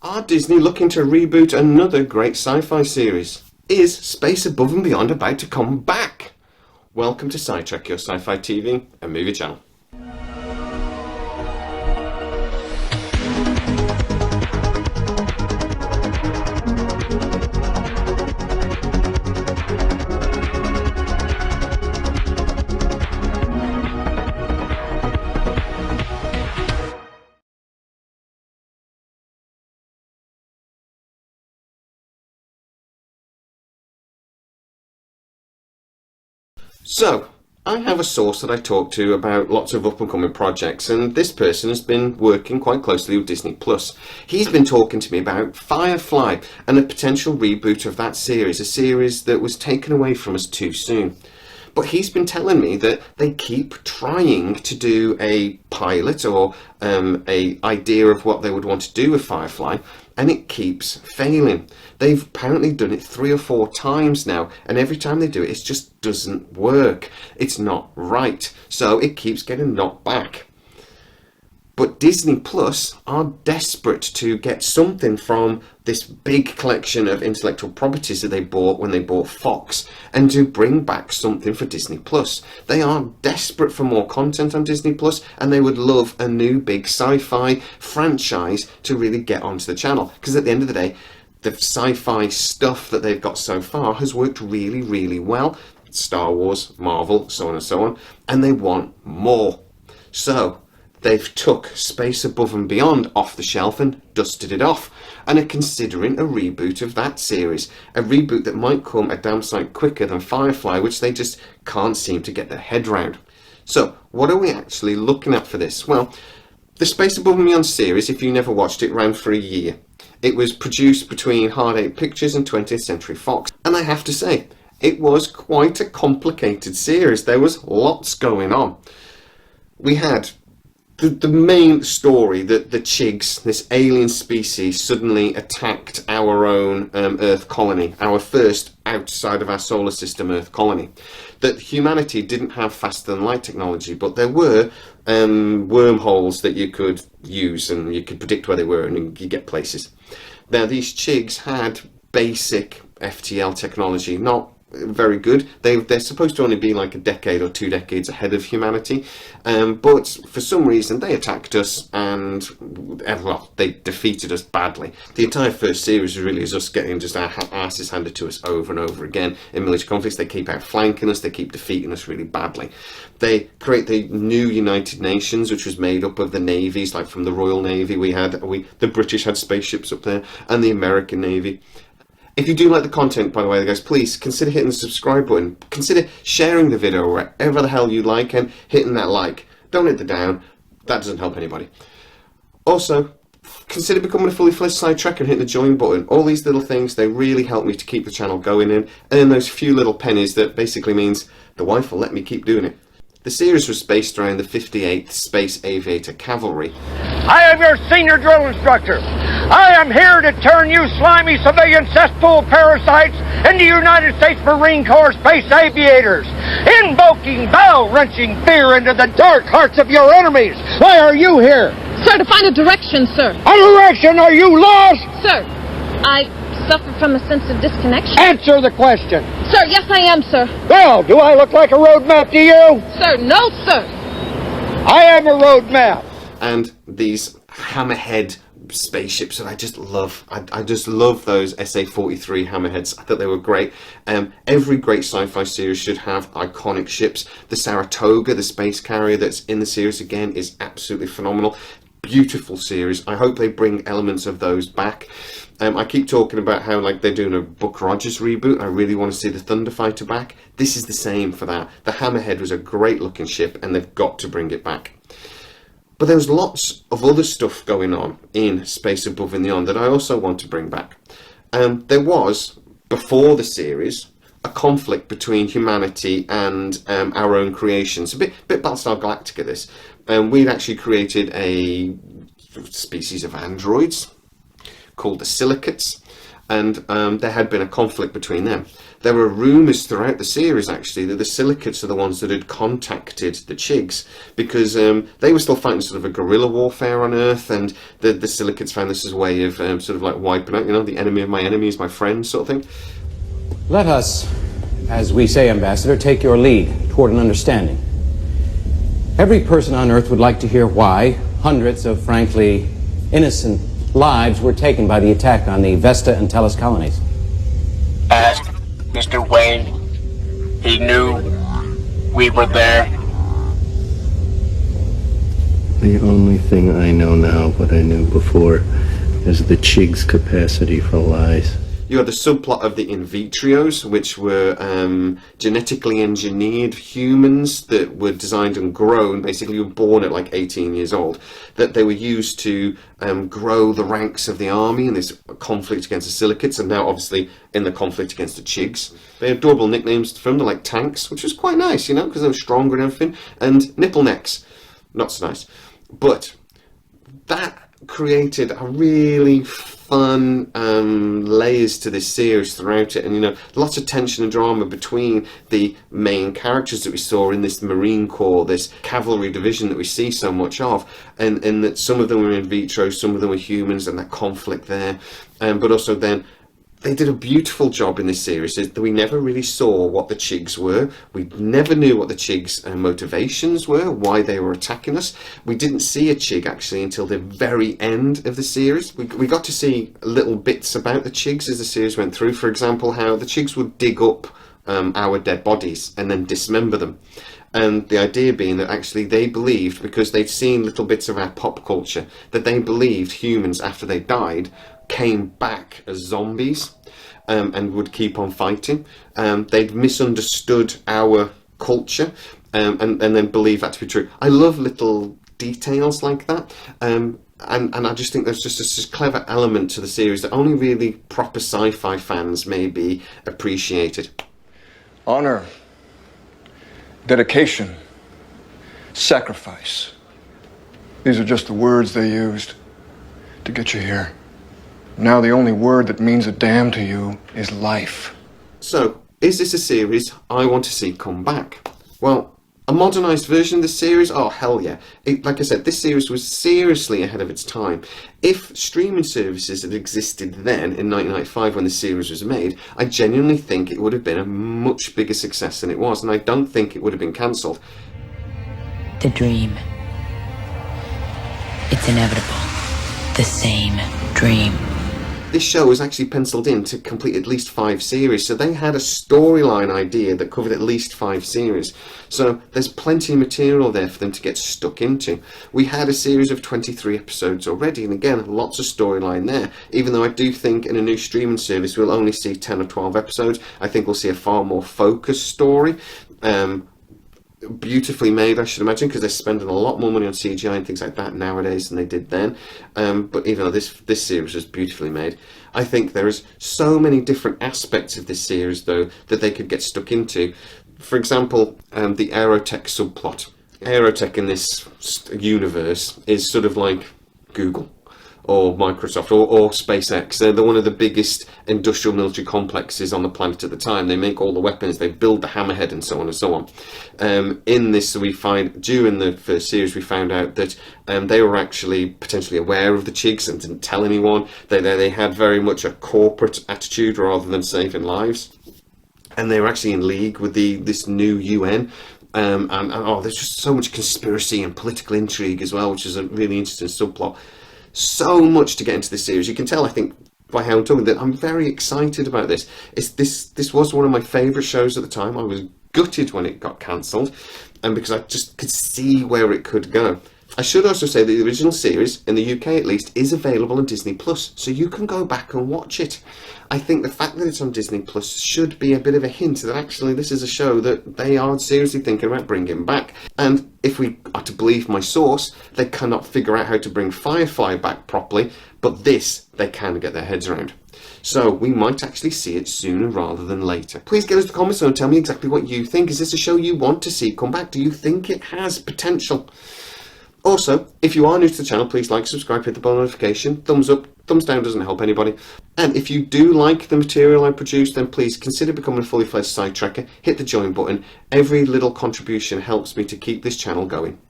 Are Disney looking to reboot another great sci-fi series? Is Space Above and Beyond about to come back? Welcome to Sidetrack, your sci-fi TV and movie channel. So, I have a source that I talk to about lots of up-and-coming projects, and this person has been working quite closely with Disney+. He's been talking to me about Firefly and a potential reboot of that series, a series that was taken away from us too soon. But he's been telling me that they keep trying to do a pilot or a idea of what they would want to do with Firefly, and it keeps failing. They've apparently done it 3 or 4 times now, and every time they do it, it just doesn't work. It's not right, so it keeps getting knocked back. But Disney Plus are desperate to get something from this big collection of intellectual properties that they bought when they bought Fox, and to bring back something for Disney Plus. They are desperate for more content on Disney Plus, and they would love a new big sci-fi franchise to really get onto the channel. Because at the end of the day, the sci-fi stuff that they've got so far has worked really, really well. Star Wars, Marvel, so on and so on, and they want more. So they've took Space Above and Beyond off the shelf and dusted it off, and are considering a reboot of that series. A reboot that might come a damn sight quicker than Firefly, which they just can't seem to get their head round. So, what are we actually looking at for this? Well, the Space Above and Beyond series, if you never watched it, ran for a year. It was produced between Hard 8 Pictures and 20th Century Fox, and I have to say, it was quite a complicated series. There was lots going on. We had the main story that the Chigs, this alien species, suddenly attacked our own Earth colony, our first outside of our solar system Earth colony. That humanity didn't have faster than light technology, but there were wormholes that you could use, and you could predict where they were, and you get places. Now, these Chigs had basic FTL technology, not very good. They're supposed to only be like a decade or 2 decades ahead of humanity, but for some reason they attacked us, and well, they defeated us badly. The entire first series really is us getting just our asses handed to us over and over again in military conflicts. They keep outflanking us, they keep defeating us really badly. They create the new United Nations, which was made up of the navies, like from the Royal Navy. The British had spaceships up there, and the American Navy. If you do like the content, by the way, guys, please consider hitting the subscribe button. Consider sharing the video wherever the hell you like, and hitting that like. Don't hit the down. That doesn't help anybody. Also, consider becoming a fully fledged sidetracker and hitting the join button. All these little things, they really help me to keep the channel going and earn those few little pennies that basically means the wife will let me keep doing it. The series was based around the 58th Space Aviator Cavalry. I am your senior drill instructor. I am here to turn you slimy civilian cesspool parasites into United States Marine Corps Space Aviators, invoking bell-wrenching fear into the dark hearts of your enemies. Why are you here? Sir, to find a direction, sir. A direction? Are you lost? Sir, I suffer from a sense of disconnection. Answer the question. Sir, yes I am, sir. Well, do I look like a road map to you? Sir, no, sir. I am a road map. And these hammerhead spaceships that I just love. I just love those SA-43 hammerheads. I thought they were great. Every great sci-fi series should have iconic ships. The Saratoga, the space carrier that's in the series again, is absolutely phenomenal. Beautiful series. I hope they bring elements of those back. I keep talking about how like they're doing a Buck Rogers reboot. I really want to see the Thunderfighter back. This is the same for that. The Hammerhead was a great looking ship, and they've got to bring it back. But there's lots of other stuff going on in Space Above and Beyond that I also want to bring back. There was, before the series, a conflict between humanity and our own creations. A bit Battlestar Galactica, this. We'd actually created a species of androids called the Silicates, and there had been a conflict between them. There were rumours throughout the series, actually, that the Silicates are the ones that had contacted the Chigs, because they were still fighting sort of a guerrilla warfare on Earth, and the Silicates found this as a way of sort of like wiping out, the enemy of my enemy is my friend sort of thing. Let us, as we say, Ambassador, take your lead toward an understanding. Every person on Earth would like to hear why hundreds of, frankly, innocent lives were taken by the attack on the Vesta and Tellus colonies. Ask Mr. Wayne. He knew we were there. The only thing I know now, what I knew before, is the Chig's capacity for lies. You had the subplot of the in vitrios, which were genetically engineered humans that were designed and grown, basically were born at like 18 years old, that they were used to grow the ranks of the army in this conflict against the Silicates, and now obviously in the conflict against the Chigs. They had adorable nicknames for them, they're like tanks, which was quite nice, because they were stronger and everything, and nipple necks, not so nice. But that created a really fun layers to this series throughout it, and lots of tension and drama between the main characters that we saw in this Marine Corps, this cavalry division that we see so much of, and that some of them were in vitro, some of them were humans, and that conflict there, but also then they did a beautiful job in this series that we never really saw what the Chigs were. We never knew what the Chigs' motivations were, why they were attacking us. We didn't see a Chig actually until the very end of the series. We got to see little bits about the Chigs as the series went through. For example, how the Chigs would dig up our dead bodies and then dismember them. And the idea being that actually they believed, because they'd seen little bits of our pop culture, that they believed humans after they died came back as zombies and would keep on fighting. They'd misunderstood our culture and then believe that to be true. I love little details like that. And I just think there's just this clever element to the series that only really proper sci-fi fans maybe appreciated. Honor, dedication, sacrifice. These are just the words they used to get you here. Now the only word that means a damn to you is life. So, is this a series I want to see come back? Well, a modernised version of this series? Oh, hell yeah. Like I said, this series was seriously ahead of its time. If streaming services had existed then, in 1995 when the series was made, I genuinely think it would have been a much bigger success than it was, and I don't think it would have been cancelled. The dream. It's inevitable. The same dream. This show was actually penciled in to complete at least 5 series, so they had a storyline idea that covered at least 5 series. So there's plenty of material there for them to get stuck into. We had a series of 23 episodes already, and again, lots of storyline there. Even though I do think in a new streaming service we'll only see 10 or 12 episodes, I think we'll see a far more focused story. Beautifully made, I should imagine, because they're spending a lot more money on CGI and things like that nowadays than they did then. But even though this series was beautifully made, I think there is so many different aspects of this series, though, that they could get stuck into. For example, the aerotech subplot. Aerotech in this universe is sort of like Google or Microsoft or SpaceX. They're one of the biggest industrial military complexes on the planet at the time. They make all the weapons, they build the hammerhead and so on and so on. In this, we find, during the first series, we found out that they were actually potentially aware of the Chigs and didn't tell anyone. They had very much a corporate attitude rather than saving lives. And they were actually in league with this new UN. There's just so much conspiracy and political intrigue as well, which is a really interesting subplot. So much to get into this series. You can tell, I think, by how I'm talking, that I'm very excited about this. This was one of my favourite shows at the time. I was gutted when it got cancelled, and because I just could see where it could go. I should also say that the original series, in the UK at least, is available on Disney Plus, so you can go back and watch it. I think the fact that it's on Disney Plus should be a bit of a hint that actually this is a show that they are seriously thinking about bringing back. And if we are to believe my source, they cannot figure out how to bring Firefly back properly, but this they can get their heads around. So we might actually see it sooner rather than later. Please get us the comments and tell me exactly what you think. Is this a show you want to see come back? Do you think it has potential? Also, if you are new to the channel, please like, subscribe, hit the bell notification, thumbs up, thumbs down doesn't help anybody. And if you do like the material I produce, then please consider becoming a fully fledged side tracker. Hit the join button. Every little contribution helps me to keep this channel going.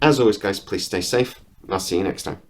As always, guys, please stay safe, and I'll see you next time.